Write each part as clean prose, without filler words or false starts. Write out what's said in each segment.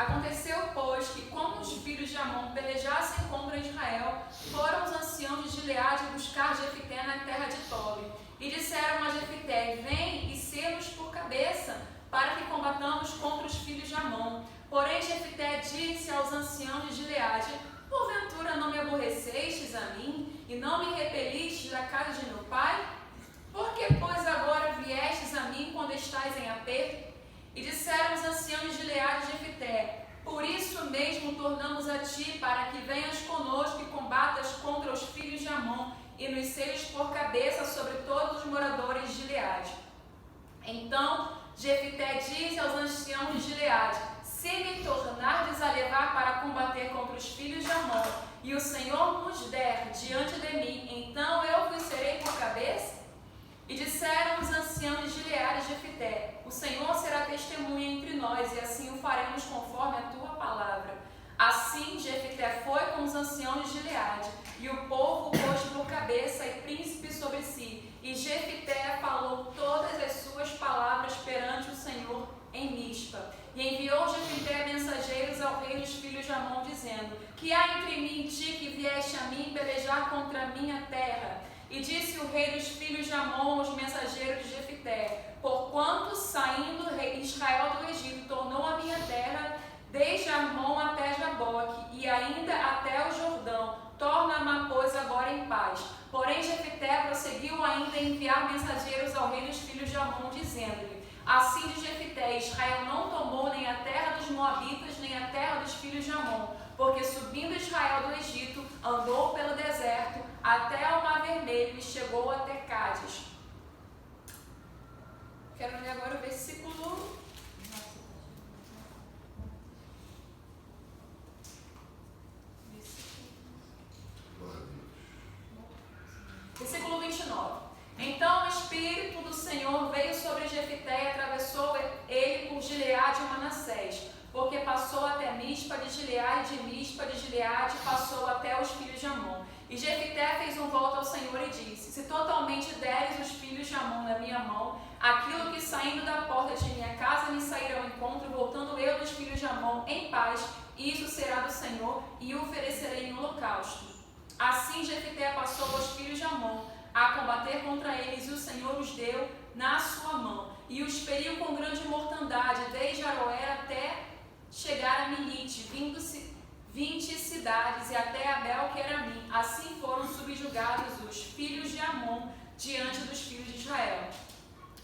Aconteceu, pois, que como os filhos de Amon pelejassem contra Israel, foram os anciãos de Gileade buscar Jefité na terra de Tobi. E disseram a Jefité: vem e sê-nos por cabeça, para que combatamos contra os filhos de Amon. Porém Jefité disse aos anciãos de Gileade: porventura não me aborrecestes a mim, e não me repelistes da casa de meu pai? Por que, pois, agora viestes a mim quando estais em aperto? E disseram os anciãos de Gileade a Jefité: por isso mesmo tornamos a ti, para que venhas conosco e combatas contra os filhos de Amon, e nos sejas por cabeça sobre todos os moradores de Gileade. Então Jefité disse aos anciãos de Gileade: se me tornardes a levar para combater contra os filhos de Amon, e o Senhor nos der diante de mim, então eu vos serei por cabeça? E disseram os anciãos de Gileade a Jefité: o Senhor será testemunha entre nós, e assim o faremos conforme a tua palavra. Assim Jefité foi com os anciãos de Gileade, e o povo pôs por cabeça e príncipe sobre si. E Jefité falou todas as suas palavras perante o Senhor em Mispa. E enviou Jefité mensageiros ao rei dos filhos de Amon, dizendo: que há entre mim e ti que vieste a mim pelejar contra a minha terra? E disse o rei dos filhos de Amon aos mensageiros de Jefité: porquanto saindo Israel do Egito tornou a minha terra, desde Armon até Jaboque, e ainda até o Jordão, torna-me, pois, agora em paz. Porém Jefité prosseguiu ainda a enviar mensageiros ao rei dos filhos de Amon, dizendo-lhe: assim diz Jefité: Israel não tomou nem a terra dos Moabitas, nem a terra dos filhos de Amon, porque subindo Israel do Egito, andou pelo deserto até o Mar Vermelho e chegou até Cádiz. Quero ler agora o versículo 29. Então o Espírito do Senhor veio sobre Jefité e atravessou ele por Gileade e Manassés, porque passou até Mispa de Gileade, e de Mispa de Gileade passou até os filhos de Amon. E Jefité fez um voto ao Senhor e disse: se totalmente deres os filhos de Amon na minha mão, aquilo que saindo da porta de minha casa me sairá ao encontro, voltando eu dos filhos de Amon em paz, isso será do Senhor, e o oferecerei em holocausto. Assim Jefité passou aos filhos de Amon a combater contra eles, e o Senhor os deu na sua mão, e os feriu com grande mortandade, desde Aroer até chegar a Milite, vindo-se 20 cidades, e até Abel-Queramim. Assim foram subjugados os filhos de Amon diante dos filhos de Israel.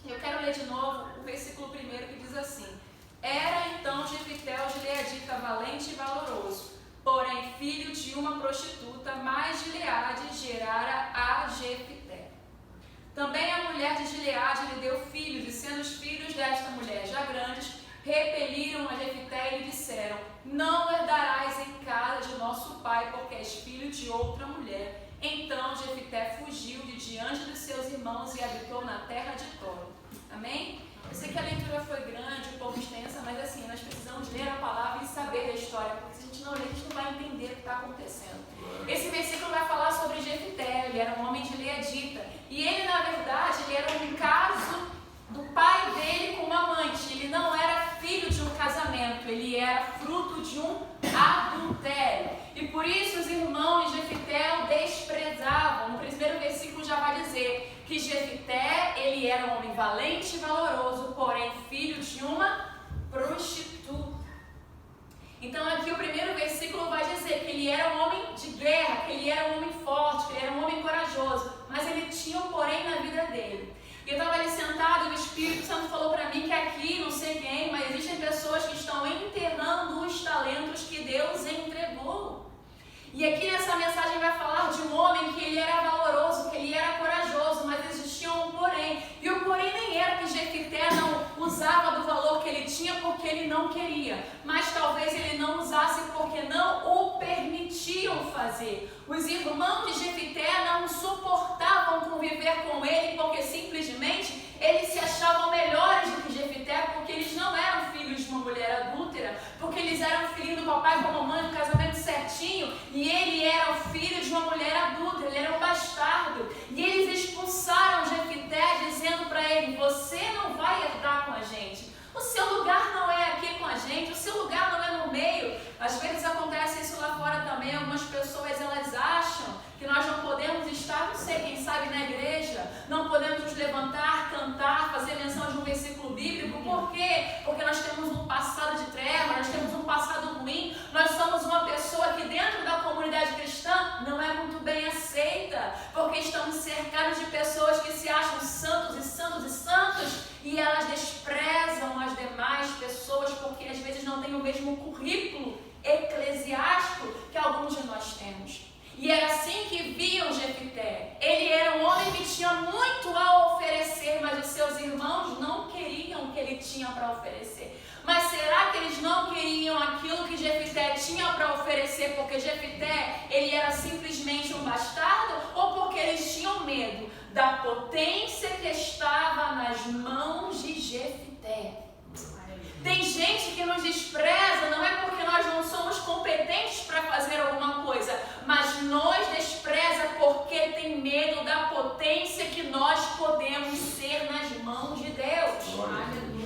Eu quero ler de novo o versículo 1 que diz assim: era então Jefité o gileadita valente e valoroso, porém filho de uma prostituta, mas Gileade gerara a Jefité. Também a mulher de Gileade lhe deu filhos, e sendo os filhos desta mulher já grandes, repeliram a Jefité e lhe disseram: não herdarás em casa de nosso pai, porque és filho de outra mulher. Então Jefité fugiu de diante dos seus irmãos e habitou na terra de Tobi. Amém? Eu sei que a leitura foi grande, um pouco extensa, mas assim, nós precisamos ler a palavra e saber da história, porque se a gente não ler, a gente não vai entender o que está acontecendo. Esse versículo vai falar sobre Jefité. Ele era um homem de gileadita, e ele, na verdade, ele era um caso do pai dele com uma amante. Ele não era filho de um casamento, ele era fruto de um adultério, e por isso os irmãos de Jefité o desprezavam. No primeiro versículo já vai dizer que Jefité, ele era um homem valente e valoroso, porém filho de uma prostituta. Então aqui o primeiro versículo vai dizer que ele era um homem de guerra, que ele era um homem forte, que ele era um homem corajoso, mas ele tinha um porém na vida dele. E eu estava ali sentado e o Espírito Santo falou para mim que aqui, não sei quem, mas existem pessoas que estão enterrando os talentos que Deus entregou. E aqui nessa mensagem vai falar de um homem que ele era valoroso, que ele era corajoso, mas existia um porém. E o porém nem era que Jefité não usava do valor que ele tinha porque ele não queria, mas talvez ele não usasse porque não o permitiam fazer. Os irmãos de Jefité não suportavam conviver com ele porque simplesmente eles se achavam melhores do que Jefité, porque eles não eram filhos de uma mulher adúltera, porque eles eram filhos do papai com a mamãe, no casamento certinho, e ele era o filho de uma mulher adúltera, ele era um bastardo. E eles expulsaram Jefité dizendo para ele: você não vai herdar com a gente, o seu lugar não é aqui com a gente, o seu lugar não é no sabe, na igreja, não podemos nos levantar, cantar, fazer menção de um versículo bíblico. Por quê? Porque nós temos um passado de treva, nós temos um passado ruim, nós somos uma pessoa que dentro da comunidade cristã não é muito bem aceita, porque estamos cercados de pessoas que se acham santos e santos e santos, e elas desprezam as demais pessoas porque às vezes não têm o mesmo currículo eclesiástico que alguns de nós temos. E era assim que viam Jefité. Ele era um homem que tinha muito a oferecer, mas os seus irmãos não queriam o que ele tinha para oferecer. Mas será que eles não queriam aquilo que Jefité tinha para oferecer porque Jefité, ele era simplesmente um bastardo? Ou porque eles tinham medo da potência que estava nas mãos de Jefité? Tem gente que nos despreza, não é porque nós não somos competentes para fazer alguma coisa, mas nos despreza porque tem medo da potência que nós podemos ser nas mãos de Deus.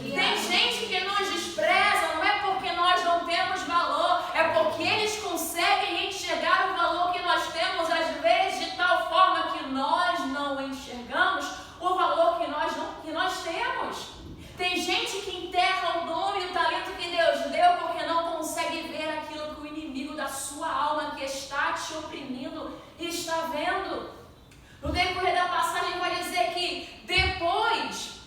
Tem gente que nos despreza, não é porque nós não temos valor, é porque eles conseguem enxergar o valor que nós temos, às vezes de tal forma que nós não enxergamos o valor que nós temos. Tem gente que enterra o dom e o talento que Deus deu porque não consegue ver aquilo que o inimigo da sua alma que está te oprimindo está vendo. No decorrer da passagem vai dizer que depois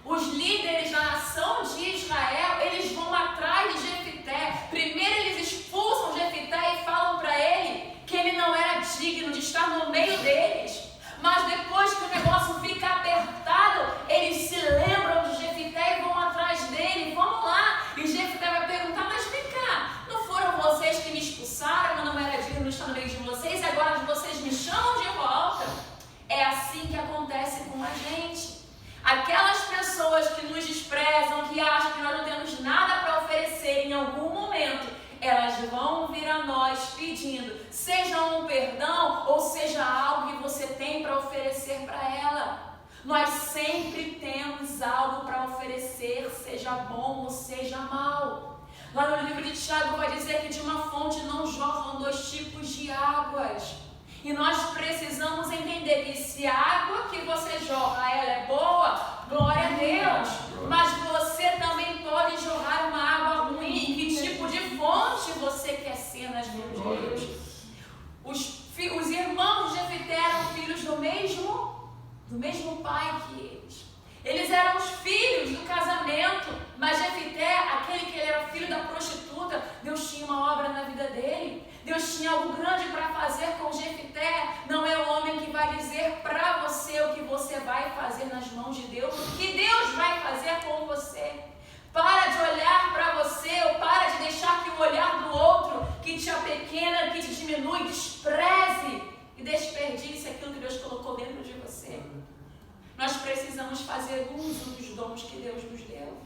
os líderes da nação de Israel, eles vão atrás de Jefité. Primeiro eles expulsam Jefité e falam para ele que ele não era digno de estar no meio deles. Mas depois que o negócio fica apertado, eles se lembram de Jefité e vão atrás dele. Vamos lá. E Jefité vai perguntar, mas vem cá, não foram vocês que me expulsaram, eu não era digno de estar no meio de vocês, e agora vocês me chamam de volta? É assim que acontece com a gente. Aquelas pessoas que nos desprezam, que acham que nós não temos nada para oferecer em algum momento, elas vão vir a nós pedindo, seja um perdão ou seja algo que você tem para oferecer para ela. Nós sempre temos algo para oferecer, seja bom ou seja mal. Lá no livro de Tiago vai dizer que de uma fonte não jorram dois tipos de águas. E nós precisamos entender que se a água que você jorra, ela é boa, glória a Deus. Mas você também pode jorrar uma água ruim. E que tipo de fonte você quer ser nas mãos de Deus? Os irmãos de Jefité eram filhos do mesmo pai que eles. Eles eram os filhos do casamento, mas Jefité, aquele que ele era filho da prostituta, Deus tinha uma obra na vida dele. Deus tinha algo grande para fazer com Jefité. Não é o homem que vai dizer para você o que você vai fazer nas mãos de Deus, o que Deus vai fazer com você. Para de olhar para você, ou para de deixar que o olhar do outro, que te apequena, que te diminui, despreze e desperdice aquilo que Deus colocou dentro de você. Nós precisamos fazer uso dos dons que Deus nos deu.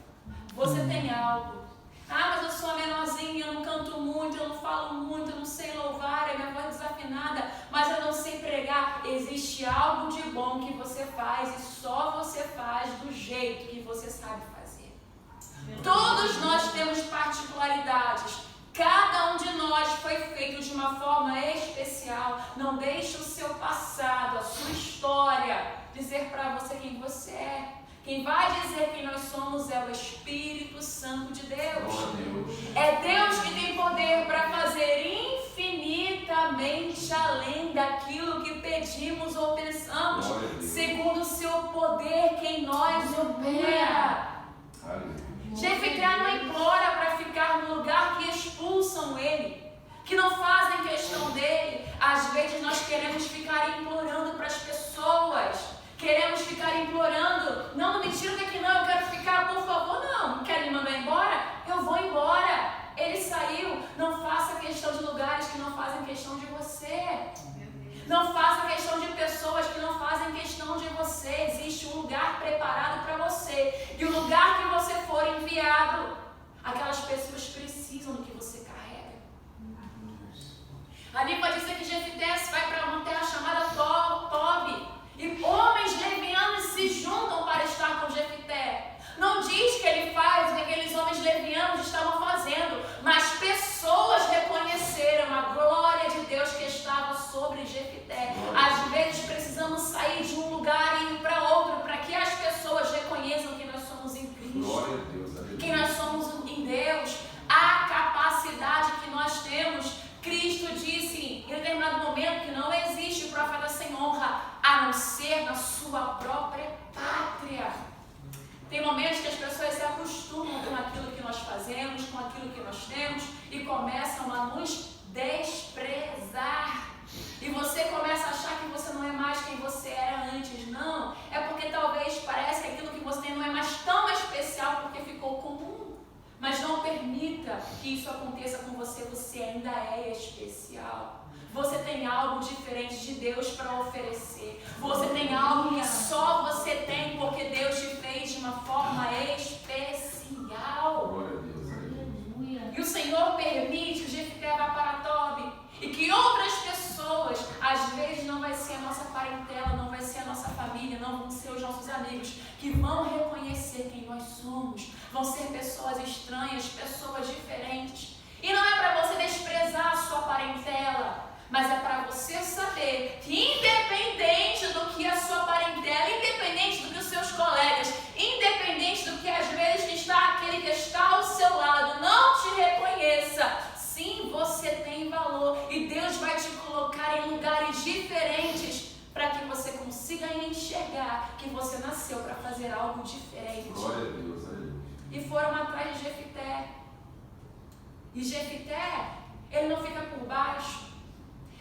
Você tem algo. Ah, mas eu sou a menorzinha, eu não canto muito, eu não falo muito, eu não sei louvar, é minha voz desafinada, mas eu não sei pregar. Existe algo de bom que você faz e só você faz do jeito que você sabe fazer. Todos nós temos particularidades. Cada um de nós foi feito de uma forma especial. Não deixe o seu passado, a sua história, dizer para você quem você é. Quem vai dizer quem nós somos é o Espírito Santo de Deus. É Deus que tem poder para fazer infinitamente além daquilo que pedimos ou pensamos, segundo o seu poder que em nós opera. Jefité não implora para ficar no lugar que expulsam ele, que não fazem questão dele. Às vezes nós queremos ficar implorando para as pessoas. Queremos ficar implorando. Não me tira daqui não, eu quero ficar, por favor, não. Quer me mandar embora? Eu vou embora. Ele saiu. Não faça questão de lugares que não fazem questão de você. Não faça questão de pessoas que não fazem questão de você. Existe um lugar preparado para você. E o lugar que você for enviado, aquelas pessoas precisam do que você carrega. Ali pode dizer que Jefité vai para uma terra chamada Tob. E homens levianos se juntam para estar com Jefité. Não diz que ele faz o que aqueles homens levianos estavam fazendo, mas pessoas reconheceram a glória de Deus que estava sobre Jefité. Às vezes precisamos sair Quem nós somos em Deus, a capacidade que nós temos. Cristo disse em determinado momento que não existe profeta sem honra, a não ser na sua própria pátria. Tem momentos que as pessoas se acostumam com aquilo que nós fazemos, com aquilo que nós temos e começam a nos desprezar. E você começa a achar que você não é mais quem você era antes. Não, é porque talvez parece que aquilo que você tem não é mais tão especial porque ficou comum. Mas não permita que isso aconteça com você, você ainda é especial. Você tem algo diferente de Deus para oferecer. Você tem algo que só você tem porque Deus te fez de uma forma especial. Glória a Deus. E o Senhor permite que Jefité vá para Tobi e que outras pessoas, às vezes não vai ser a nossa parentela, não vai ser a nossa família, não vão ser os nossos amigos, que vão reconhecer quem nós somos. Vão ser pessoas estranhas, pessoas diferentes. E não é para você desprezar a sua parentela, mas é para você saber que independente do que a sua parentela, independente do que os seus colegas, independente do que às vezes está aquele que está ao seu lado não te reconheça, sim, você tem valor e Deus vai te colocar em lugares diferentes para que você consiga enxergar que você nasceu para fazer algo diferente. Glória a Deus. E foram atrás de Jefité. E Jefité, ele não fica por baixo.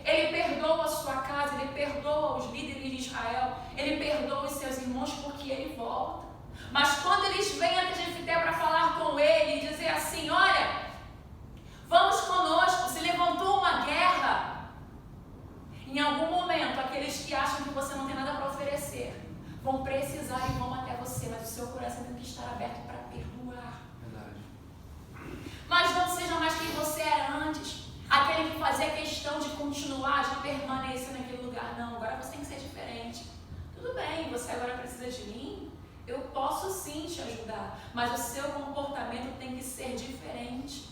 Ele perdoa a sua casa, ele perdoa os líderes de Israel, ele perdoa os seus irmãos porque ele volta. Mas quando eles vêm até Jefité para falar com ele e dizer assim, olha, vamos conosco, se levantou uma guerra. Em algum momento, aqueles que acham que você não tem nada para oferecer, vão precisar e vão até você, mas o seu coração tem que estar aberto para perdoar. Verdade. Mas não seja mais quem você era antes. Aquele que fazia questão de continuar, de permanecer naquele lugar. Não, agora você tem que ser diferente. Tudo bem, você agora precisa de mim? Eu posso sim te ajudar, mas o seu comportamento tem que ser diferente.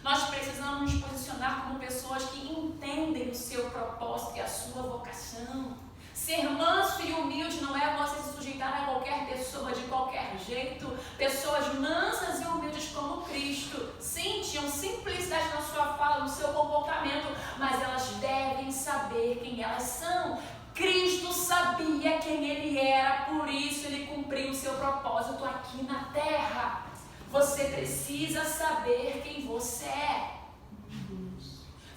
Nós precisamos nos posicionar como pessoas que entendem o seu propósito e a sua vocação. Ser manso e humilde não é você se sujeitar a qualquer pessoa de qualquer jeito. Pessoas mansas e humildes como Cristo, sim, tinham simplicidade na sua fala, no seu comportamento, mas elas devem saber quem elas são. Cristo sabia quem ele era, por isso ele cumpriu o seu propósito aqui na terra. Você precisa saber quem você é.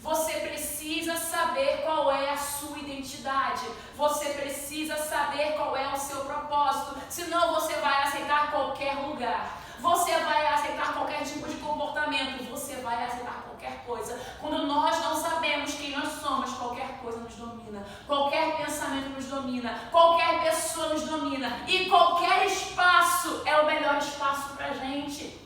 Você precisa saber qual é a sua identidade. Você precisa saber qual é o seu propósito. Senão você vai aceitar qualquer lugar. Você vai aceitar qualquer tipo de comportamento. Você vai aceitar qualquer coisa. Quando nós não sabemos quem nós somos, qualquer coisa nos domina. Qualquer pensamento nos domina. Qualquer pessoa nos domina. E qualquer espaço é o melhor espaço pra gente.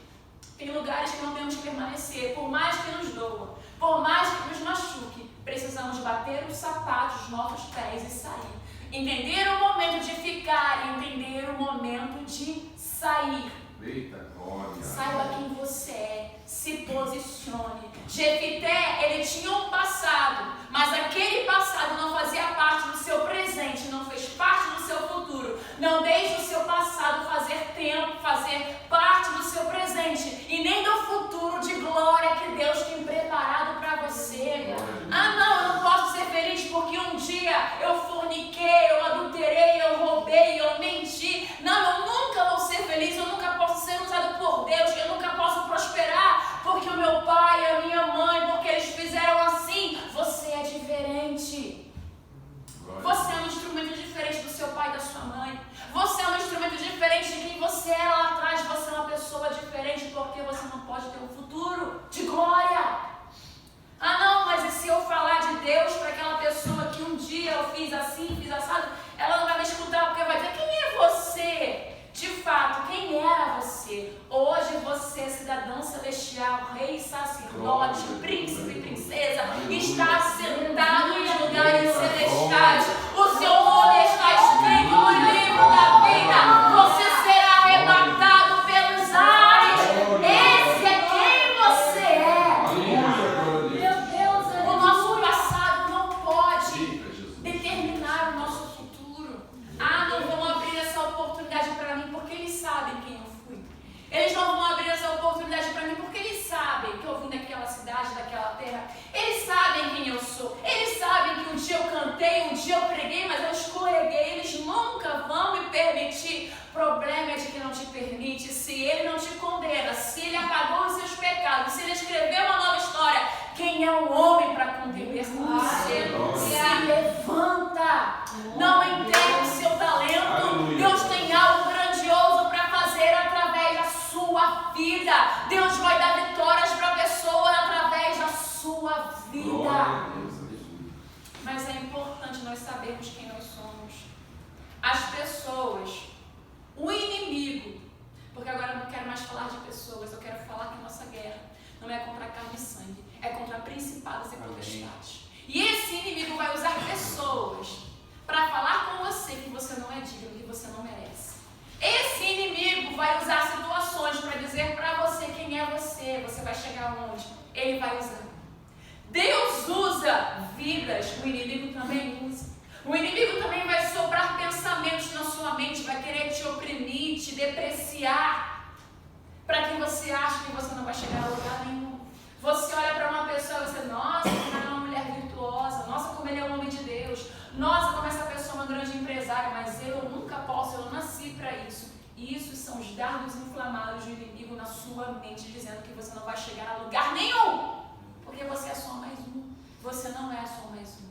Tem lugares que não temos que permanecer, por mais que nos doa. Por mais que nos machuque, precisamos bater os sapatos dos nossos pés e sair. Entender o momento de ficar e entender o momento de sair. Eita, glória. Saiba quem você é, se posicione. Jefité, ele tinha um passado, mas aquele passado não fazia parte do seu presente, não fez parte do seu futuro. Não deixe o seu passado fazer parte do seu presente e nem do futuro de glória que Deus tem preparado para você. Ah, não, eu não posso ser feliz porque um dia eu forniquei, eu adulterei, eu roubei, eu menti. Não, eu nunca vou ser feliz, eu nunca posso ser usado por Deus, eu nunca posso prosperar porque o meu pai, a minha mãe, porque eles fizeram assim. Você é diferente. Você é um instrumento diferente do seu pai e da sua mãe. Você é um instrumento diferente de quem você era lá atrás. Você é uma pessoa diferente porque você não pode ter um futuro de glória. Ah não, mas e se eu falar de Deus para aquela pessoa que um dia eu fiz assim, fiz assado, ela não vai me escutar porque vai dizer, quem é você? De fato, quem era você? Hoje você é cidadão celestial, rei, sacerdote, príncipe e princesa, está sentado em lugares celestiais. O seu nome está escrito no livro da vida. Você será arrebatado pelos ares. Esse é quem você é. Meu Deus, o nosso passado não pode determinar o nosso futuro. Ah, não vão abrir essa oportunidade para mim porque eles sabem quem eu fui. falar de pessoas, eu quero falar que a nossa guerra não é contra carne e sangue, é contra principados e potestades. E esse inimigo vai usar pessoas para falar com você que você não é digno, que você não merece. Esse inimigo vai usar situações para dizer para você quem é você. Você vai chegar onde? Ele vai usar. Deus usa vidas, o inimigo também usa. O inimigo também vai soprar pensamentos na sua mente, vai querer te oprimir, te depreciar, para que você ache que você não vai chegar a lugar nenhum. Você olha para uma pessoa e você, nossa, como ela é uma mulher virtuosa, nossa, como ele é um homem de Deus, nossa, como essa pessoa é uma grande empresária, mas eu nunca posso, eu não nasci para isso. E isso são os dardos inflamados do inimigo na sua mente, dizendo que você não vai chegar a lugar nenhum, porque você é só mais um, você não é só mais um.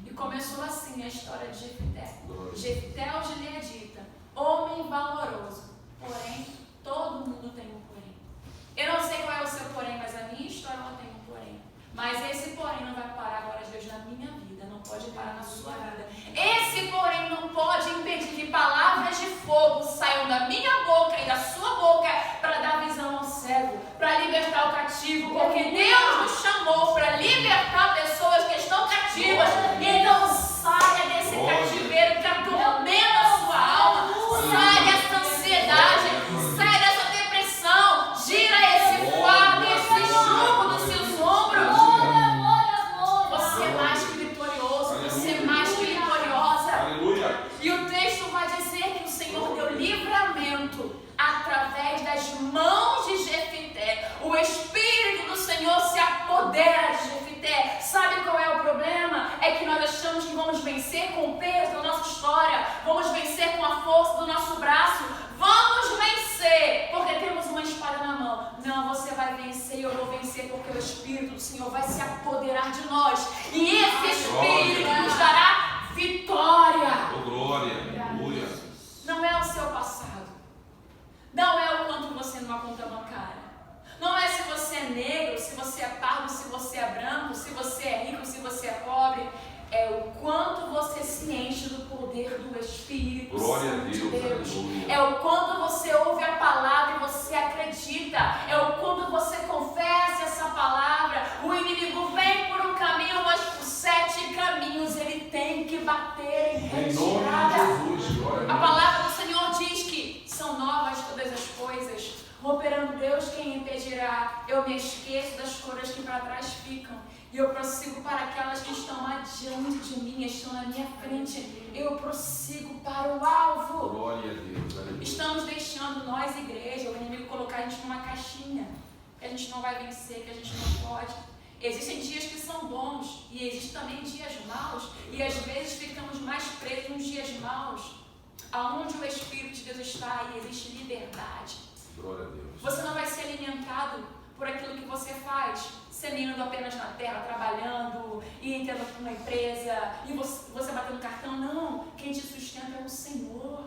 E começou assim a história de Jefité. Jefité o gileadita, homem valoroso, porém, todo mundo tem um porém. Eu não sei qual é o seu porém, mas a minha história ela tem um porém. Mas esse porém não vai parar agora de Deus na minha vida, não pode parar na sua vida. Esse porém não pode impedir que palavras de fogo saiam da minha boca e da sua boca para dar visão ao cego, para libertar o cativo, porque Deus nos chamou para libertar pessoas que estão cativas. Então saia desse cativeiro que atormenta a sua alma, saia dessa ansiedade, saia dessa depressão, gira esse fardo, esse jugo dos seus ombros. Você é mais que vitorioso, você é mais que vitoriosa. Aleluia. E o texto vai dizer que o Senhor deu livramento através das mãos de Jefité. O Espírito do Senhor se apodera de Jefité. Sabe qual é o problema? É que nós achamos que vamos vencer com o peso da nossa história, vamos vencer com a força do nosso braço, vamos vencer porque temos uma espada na mão. Não, você vai vencer e eu vou vencer porque o Espírito do Senhor vai se apoderar de nós. E esse Espírito nos dará vitória. Oh, glória. Aleluia. Não é o seu passado. Não é o quanto você numa conta bancária. Não é se você é negro, se você é pardo, se você é branco, se você é rico, se você é pobre. É o quanto você se enche do poder do Espírito Santo de Deus. É o quanto você ouve a palavra e você acredita. É o quanto você confessa essa palavra. O inimigo vem por um caminho, mas por 7 caminhos ele tem que bater em retirada. A palavra do Senhor diz que são novas todas as coisas. Operando Deus, quem impedirá? Eu me esqueço das coisas que para trás ficam e eu prossigo para aquelas que estão adiante de mim, estão na minha frente. Eu prossigo para o alvo. Glória a Deus. Aleluia. Estamos deixando nós, igreja, o inimigo colocar a gente numa caixinha, que a gente não vai vencer, que a gente não pode. Existem dias que são bons e existem também dias maus, e às vezes ficamos mais presos nos dias maus. Aonde o Espírito de Deus está, aí existe liberdade. Glória a Deus. Você não vai ser alimentado por aquilo que você faz, semeando apenas na terra, trabalhando e tendo uma empresa e você batendo cartão. Não, quem te sustenta é o Senhor.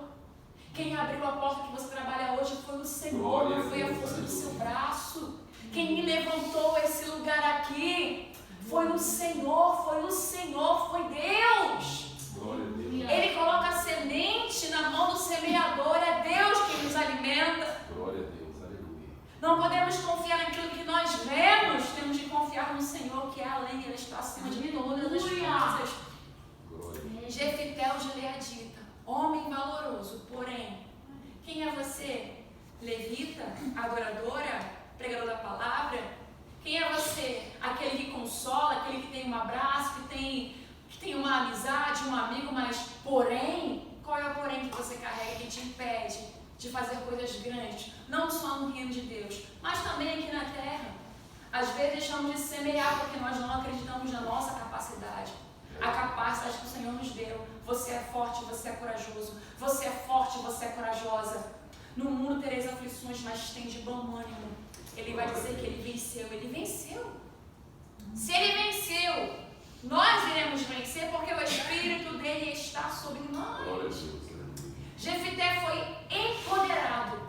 Quem abriu a porta que você trabalha hoje foi o Senhor, não foi a força do seu braço. Quem me levantou esse lugar aqui foi o Senhor, foi Deus. Glória a Deus. Ele coloca a semente na mão do semeador, é Deus quem nos alimenta. Glória a Deus. Aleluia. Não podemos confiar naquilo que nós vemos, temos de confiar no Senhor, que é além, Ele está acima de todas as coisas. Jefité o gileadita, homem valoroso, porém, quem é você? Levita, adoradora, pregador da palavra? Quem é você? Aquele que consola, aquele que tem um abraço, que tem uma amizade, um amigo, mas porém, qual é o porém que você carrega que te impede de fazer coisas grandes, não só no reino de Deus, mas também aqui na terra? Às vezes deixamos de semear porque nós não acreditamos na nossa capacidade. A capacidade que o Senhor nos deu. Você é forte, você é corajoso. Você é forte, você é corajosa. No mundo tereis aflições, mas tem de bom ânimo. Ele vai dizer que ele venceu. Ele venceu. Se ele venceu, nós iremos vencer porque o Espírito dele está sobre nós. Glória a Deus. Jefité foi empoderado.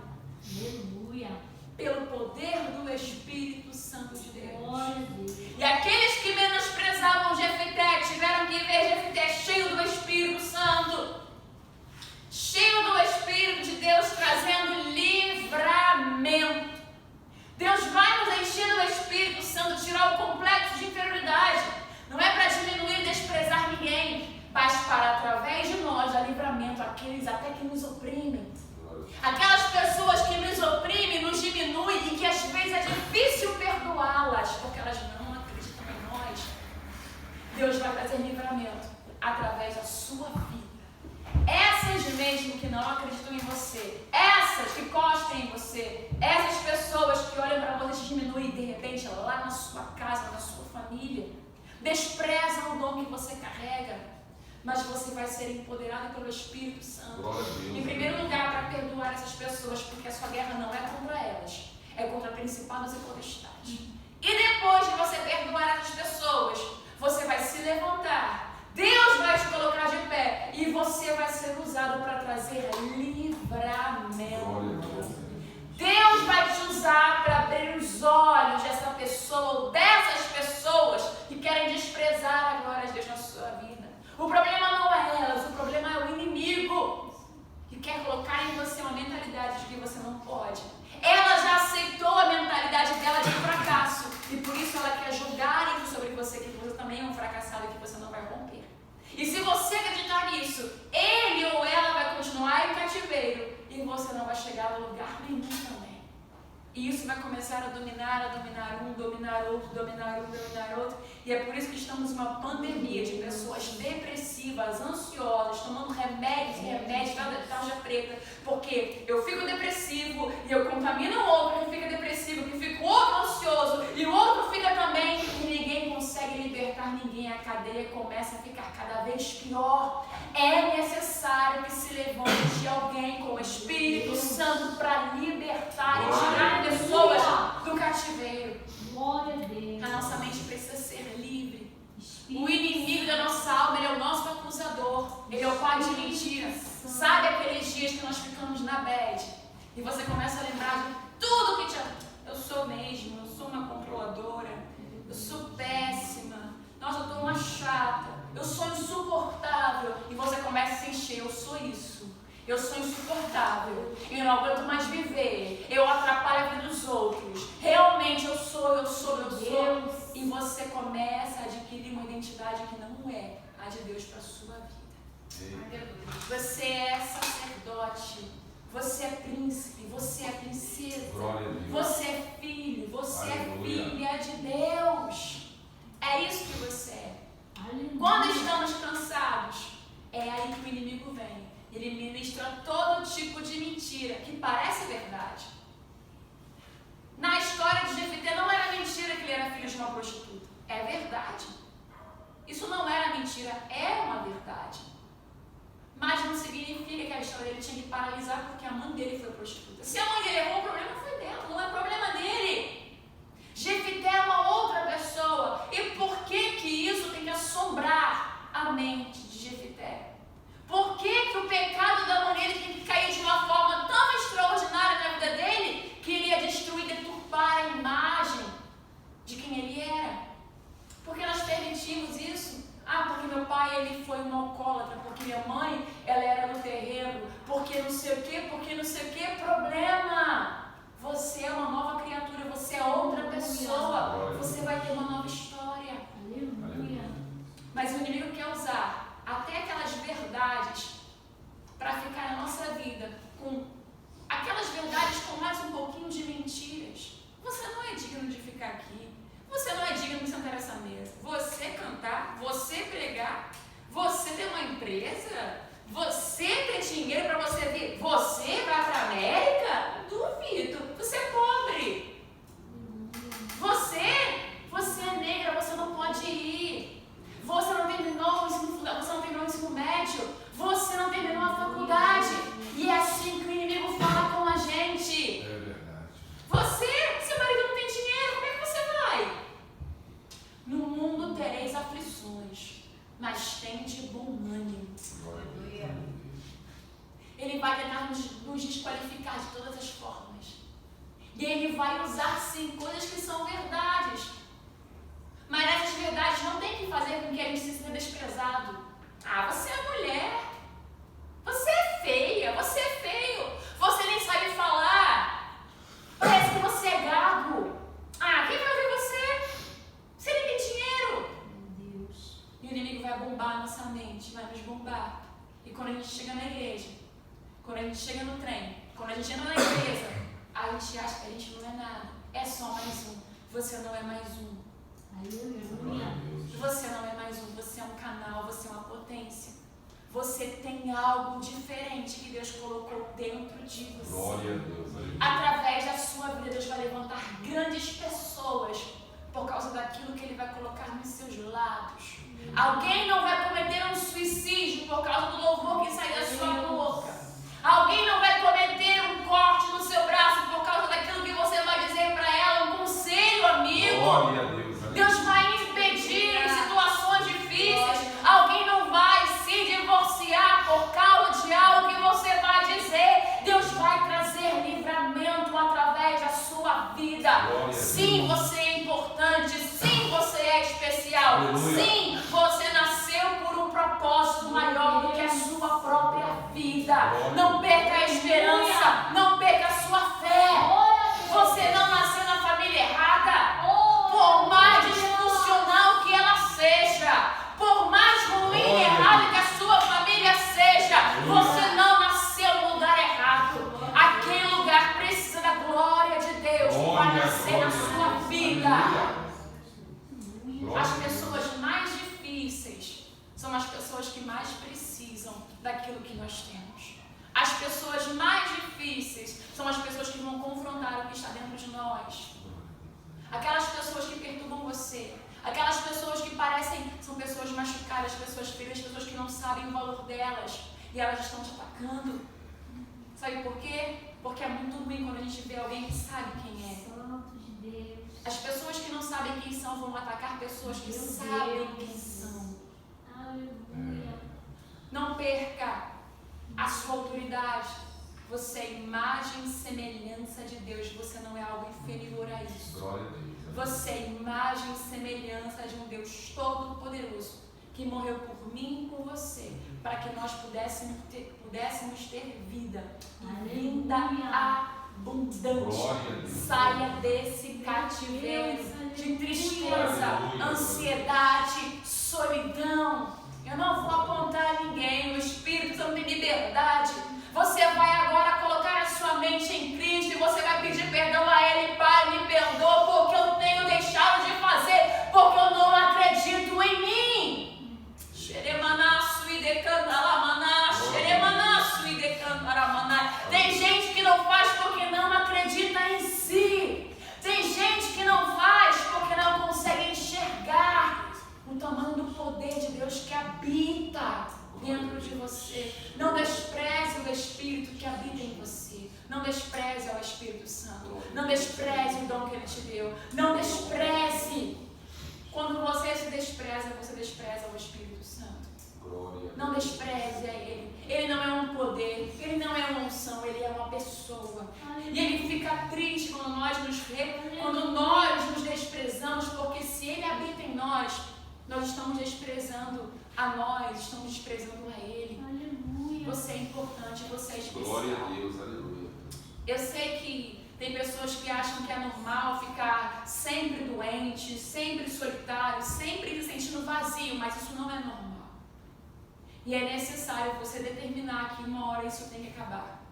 Aleluia. Pelo poder do Espírito Santo de Deus. Glória a Deus. E aqueles que menosprezavam Jefité tiveram que ver Jefité cheio do Espírito Santo, cheio do Espírito de Deus, trazendo livramento. mas você vai ser empoderado pelo Espírito Santo. Glória a Deus. Em primeiro lugar, para perdoar essas pessoas, porque a sua guerra não é contra elas, é contra principados e potestades. E depois de você perdoar essas pessoas, você vai se levantar, Deus vai te colocar de pé e você vai ser usado para trazer livramento. Deus vai te usar para abrir os olhos dessa pessoa ou dessas pessoas que querem desprezar a glória de Deus na sua vida. O problema não é elas, o problema é o inimigo que quer colocar em você uma mentalidade de que você não pode. Ela já aceitou a mentalidade dela de fracasso e por isso ela quer julgar isso sobre você, que você também é um fracassado e que você não vai romper. E se você acreditar nisso, ele ou ela vai continuar em cativeiro e você não vai chegar a lugar nenhum também. E isso vai começar a dominar um, dominar outro, dominar um, dominar outro. E é por isso que estamos numa pandemia de pessoas depressivas, ansiosas, tomando remédios, tarja preta. Porque eu fico depressivo e eu contamino o outro que fica depressivo, que fica o outro ansioso e o outro fica também. E ninguém consegue libertar ninguém. A cadeia começa a ficar cada vez pior. É necessário que se levante alguém com o Espírito Santo para libertar e tirar pessoas do cativeiro. Glória a Deus. A nossa mente precisa ser livre. O inimigo da nossa alma, ele é o nosso acusador. Ele é o pai de mentira. Sabe aqueles dias que nós ficamos na bad e você começa a lembrar de tudo que te... Eu sou mesmo, eu sou uma controladora, eu sou péssima, nossa, eu estou uma chata, eu sou insuportável. E você começa a se encher, eu sou isso. Eu sou insuportável, eu não aguento mais viver, eu atrapalho a vida dos outros, realmente eu sou. E você começa a adquirir uma identidade que não é a de Deus para a sua vida. Você é sacerdote, você é príncipe, você é princesa, você é filho, você é filha de Deus. É isso que você é. Quando estamos cansados, é aí que o inimigo vem. Ele ministra todo tipo de mentira que parece verdade. Na história de Jefité não era mentira que ele era filho de uma prostituta. É verdade. Isso não era mentira, era uma verdade. Mas não significa que a história dele tinha que paralisar porque a mãe dele foi prostituta. Se a mãe dele errou, o problema foi dela, não é problema dele. Jefité é uma outra pessoa. E por que isso tem que assombrar a mente de Jefité? Por que o pecado da mãe dele tem que cair de uma forma tão extraordinária na vida dele que ele ia destruir, deturpar a imagem de quem ele era? Porque nós permitimos isso? Porque meu pai ele foi um alcoólatra, porque minha mãe ela era do terreiro, porque não sei o que, problema. Você é uma nova criatura, você é outra pessoa, você vai ter uma nova história. Aleluia. Mas o inimigo quer usar até aquelas verdades para ficar na nossa vida com aquelas verdades com mais um pouquinho de mentiras. Você não é digno de ficar aqui. Você não é digno de sentar nessa mesa. Você cantar, você pregar, você ter uma empresa, você ter dinheiro para você vir. Você vai para a América? Duvido. Você é pobre. Você é negra, você não pode ir. Você não terminou o ensino médio. Você não terminou a faculdade. E é assim que o inimigo fala com a gente. É verdade. Seu marido não tem dinheiro, como é que você vai? No mundo tereis aflições, mas tende bom ânimo. Ele vai tentar nos desqualificar de todas as formas. E ele vai usar sim coisas que são verdades. Mas essas verdades não tem que fazer com que a gente se sinta desprezado. Você é mulher. Você é feia. Você é feio. Você nem sabe falar. Parece que você é gago. Quem vai ouvir você? Você nem tem dinheiro. Meu Deus. E o inimigo vai bombar a nossa mente. Vai nos bombar. E quando a gente chega na igreja, quando a gente chega no trem, quando a gente entra na empresa, a gente acha que a gente não é nada. É só mais um. Você não é mais um. Aleluia. Você não é mais um, você é um canal, você é uma potência. Você tem algo diferente que Deus colocou dentro de você. Glória a Deus. Através da sua vida, Deus vai levantar grandes pessoas por causa daquilo que Ele vai colocar nos seus lábios. Alguém não vai cometer um suicídio por causa do louvor que sai da sua boca. Alguém não vai cometer um corte no seu braço por causa daquilo que você vai dizer para ela, um conselho amigo. Glória a Deus. Deus vai impedir em situações difíceis. Alguém não vai se divorciar por causa de algo que você vai dizer. Deus vai trazer livramento através da sua vida. Sim, você é importante. Sim, você é especial. Aleluia. Sim, você nasceu por um propósito maior do que a sua própria vida. Não perca a esperança. Não perca a sua fé. Você não nasceu na família errada. Por mais disfuncional que ela seja, por mais ruim e errada que a sua família seja, você não nasceu no lugar errado. Aquele lugar precisa da glória de Deus que vai nascer na sua vida. As pessoas mais difíceis são as pessoas que mais precisam daquilo que nós temos. As pessoas mais difíceis são as pessoas que vão confrontar o que está dentro de nós. Aquelas pessoas que perturbam você, aquelas pessoas que parecem, são pessoas machucadas, pessoas feridas, pessoas que não sabem o valor delas e elas estão te atacando. Sabe por quê? Porque é muito ruim quando a gente vê alguém que sabe quem é. As pessoas que não sabem quem são vão atacar pessoas que sabem quem são. Não perca a sua autoridade. Você é imagem e semelhança de Deus. Você não é algo inferior a isso. Glória a Deus. Você é imagem e semelhança de um Deus todo-poderoso que morreu por mim e por você, para que nós pudéssemos ter vida. Vida abundante. Saia desse cativeiro de tristeza, ansiedade, solidão. Eu não vou apontar ninguém. O Espírito Santo tem liberdade. Você vai agora colocar a sua mente em Cristo e você vai pedir perdão a Ele. Pai, me perdoa porque eu tenho deixado de fazer, porque eu não acredito em mim. Tem gente que não faz porque não acredita em si. Tem gente que não faz porque não consegue enxergar o tamanho do poder de Deus que habita dentro de você. Não despreze o Espírito que habita em você. Não despreze ao Espírito Santo. Não despreze o dom que Ele te deu. Não despreze. Quando você se despreza, você despreza o Espírito Santo. Não despreze a Ele. Ele não é um poder, Ele não é uma unção, Ele é uma pessoa. E Ele fica triste quando nós nos desprezamos, porque se Ele habita em nós, nós estamos desprezando a nós, estamos desprezando a Ele. Aleluia. Você é importante, você é especial. Glória a Deus, aleluia. Eu sei que tem pessoas que acham que é normal ficar sempre doente, sempre solitário, sempre se sentindo vazio, mas isso não é normal. E é necessário você determinar que uma hora isso tem que acabar.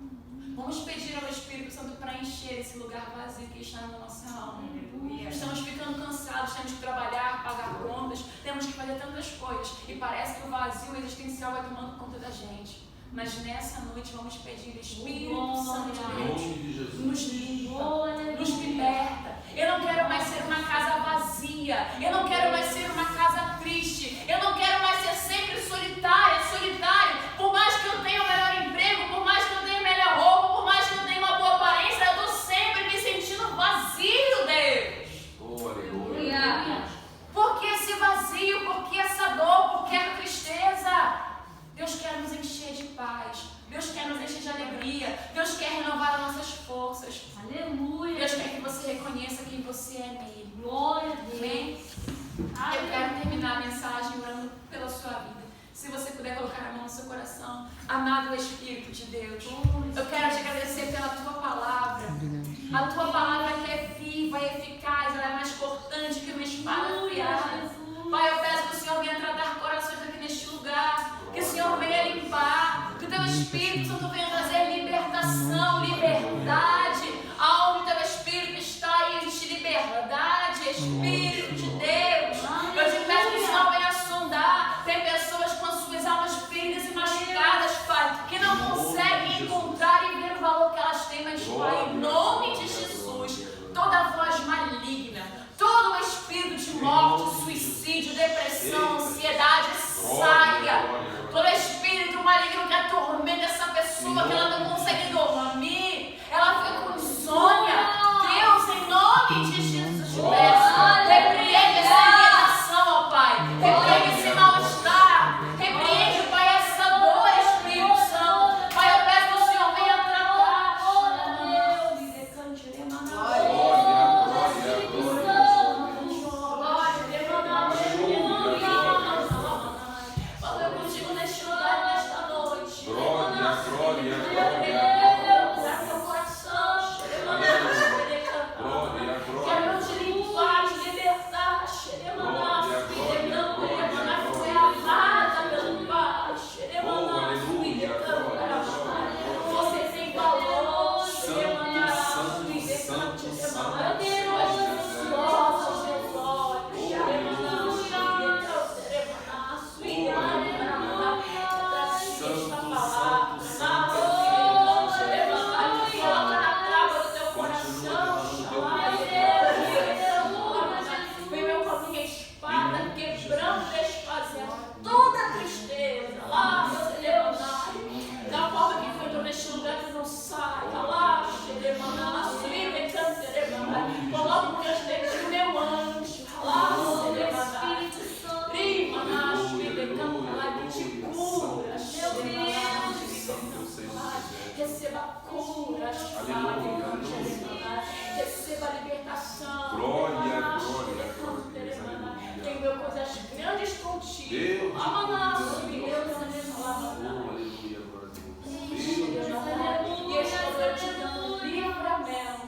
Vamos pedir ao Espírito Santo para encher esse lugar vazio que está na nossa alma. Estamos ficando cansados, temos que trabalhar, pagar contas, temos que fazer tantas coisas. E parece que o vazio existencial vai tomando conta da gente. Mas nessa noite vamos pedir, Espírito Santo de Deus, nos limpa, nos liberta. Eu não quero mais ser uma casa vazia. Eu não quero mais ser uma casa triste. Eu não quero mais ser sempre solitário. Por mais que eu tenha o melhor emprego, por mais que eu tenha a melhor roupa, por mais que eu tenha uma boa aparência, eu estou sempre me sentindo vazio, Deus. Oh, aleluia. Por que esse vazio? Por que essa dor? Por que a tristeza? Deus quer nos encher de paz. Deus quer nos encher de alegria. Deus quer renovar as nossas forças. Aleluia. Deus quer que você reconheça quem você é nele. Glória a Deus. Amém? Eu quero terminar a mensagem orando pela sua vida. Se você puder colocar a mão no seu coração. Amado Espírito de Deus, eu quero te agradecer pela tua palavra. A tua palavra que é viva e eficaz, ela é mais cortante que uma espada afiada. Pai, eu peço que o Senhor venha tratar corações aqui neste lugar. Que o Senhor venha limpar. Que o teu Espírito Santo venha trazer libertação, liberdade. Aonde o teu Espírito está aí, existe liberdade, Espírito de Deus. Eu te peço que o Senhor venha sondar. Tem pessoas com as suas almas feridas e machucadas, Pai, que não conseguem encontrar e ver o valor que elas têm, mas Pai, Coloco diante de ti o meu anjo. Aleluia. Espírito Santo. Prima, nasce, me decanta lá que te cura. Meu Deus. Receba cura. Receba libertação. Glória, glória, Tenho meu coisas grandes contigo. Deus, E estou te dando livramento.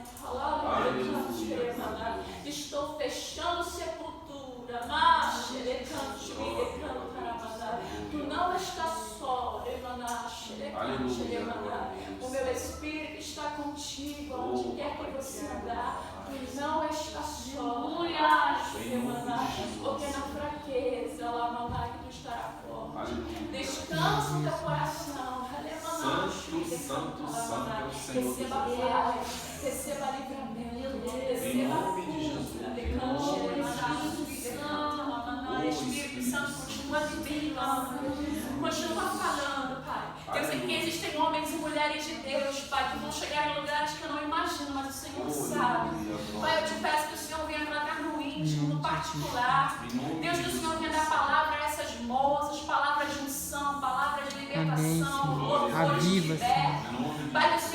Estou fechando sepultura. Tu não estás só. O meu Espírito está contigo, onde quer que você andar. Tu não estás só. Porque na fraqueza, lá que tu estará forte. Descansa o teu coração. Santo, santo é o Senhor. Receba paz, receba livramento, receba Espírito Santo, continua vivendo, continua falando, Pai. Eu sei que existem homens e mulheres de Deus, Pai, que vão chegar em lugares que eu não imagino, mas o Senhor sabe. Pai, eu te peço que o Senhor venha tratar no íntimo, no particular. Deus, que o Senhor venha dar palavra a essas moças, palavras de unção, palavras de libertação, louvores de fé. Pai, que o